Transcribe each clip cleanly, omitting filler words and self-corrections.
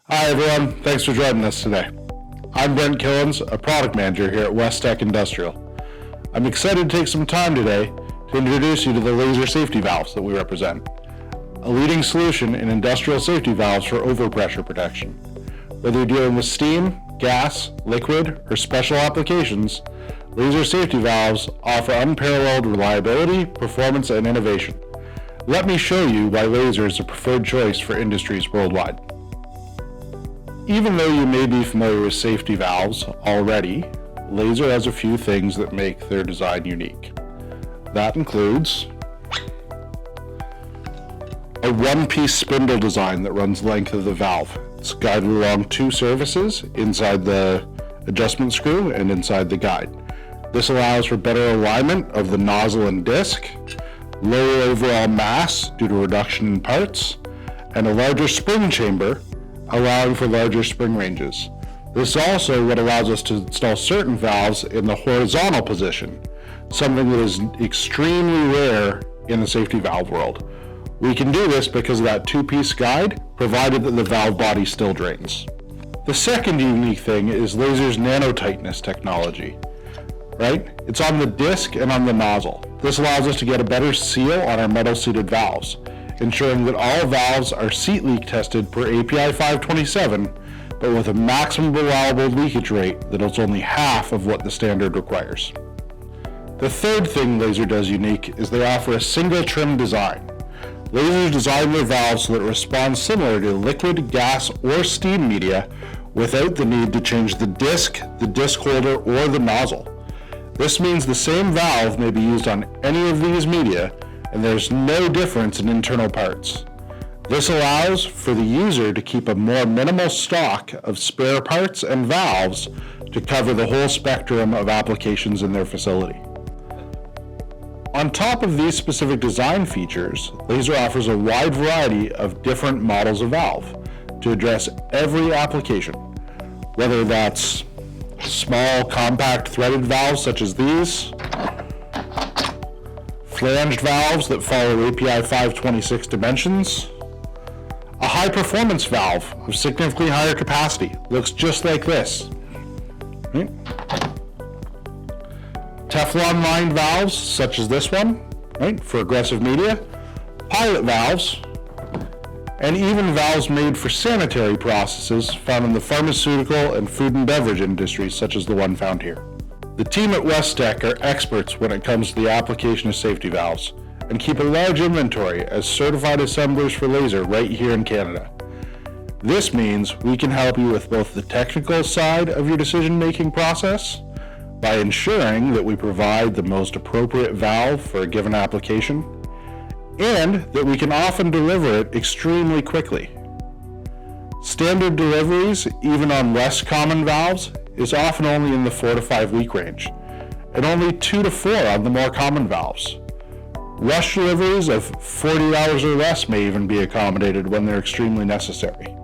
Hi everyone, thanks for joining us today. I'm Brent Killins, a product manager here at Westech Industrial. I'm excited to take some time today to introduce you to the LESER safety valves that we represent, a leading solution in industrial safety valves for overpressure protection. Whether you're dealing with steam, gas, liquid, or special applications, LESER safety valves offer unparalleled reliability, performance, and innovation. Let me show you why LESER is a preferred choice for industries worldwide. Even though you may be familiar with safety valves already, LESER has a few things that make their design unique. That includes a one-piece spindle design that runs length of the valve. It's guided along two surfaces, inside the adjustment screw and inside the guide. This allows for better alignment of the nozzle and disc, lower overall mass due to reduction in parts, and a larger spring chamber, allowing for larger spring ranges. This is also what allows us to install certain valves in the horizontal position, something that is extremely rare in the safety valve world. We can do this because of that two-piece guide, provided that the valve body still drains. The second unique thing is LESER's Nano-tightness technology, right? It's on the disc and on the nozzle. This allows us to get a better seal on our metal-seated valves, ensuring that all valves are seat leak tested per API 527, but with a maximum allowable leakage rate that is only half of what the standard requires. The third thing LESER does unique is they offer a single trim design. LESER designed their valves so that it responds similar to liquid, gas, or steam media without the need to change the disc holder, or the nozzle. This means the same valve may be used on any of these media, and there's no difference in internal parts. This allows for the user to keep a more minimal stock of spare parts and valves to cover the whole spectrum of applications in their facility. On top of these specific design features, LESER offers a wide variety of different models of valve to address every application, whether that's small, compact threaded valves such as these, flanged valves that follow API 526 dimensions, a high-performance valve of significantly higher capacity, looks just like this. Right? Teflon-lined valves, such as this one, right, for aggressive media, pilot valves, and even valves made for sanitary processes found in the pharmaceutical and food and beverage industries, such as the one found here. The team at Westech are experts when it comes to the application of safety valves and keep a large inventory as certified assemblers for LESER right here in Canada. This means we can help you with both the technical side of your decision-making process by ensuring that we provide the most appropriate valve for a given application, and that we can often deliver it extremely quickly. Standard deliveries, even on less common valves, is often only in the 4 to 5 week range, and only 2 to 4 on the more common valves. Rush deliveries of 40 hours or less may even be accommodated when they're extremely necessary.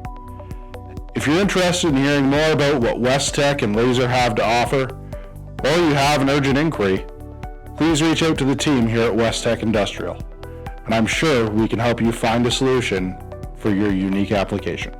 If you're interested in hearing more about what Westech and LESER have to offer, or you have an urgent inquiry, please reach out to the team here at Westech Industrial, and I'm sure we can help you find a solution for your unique application.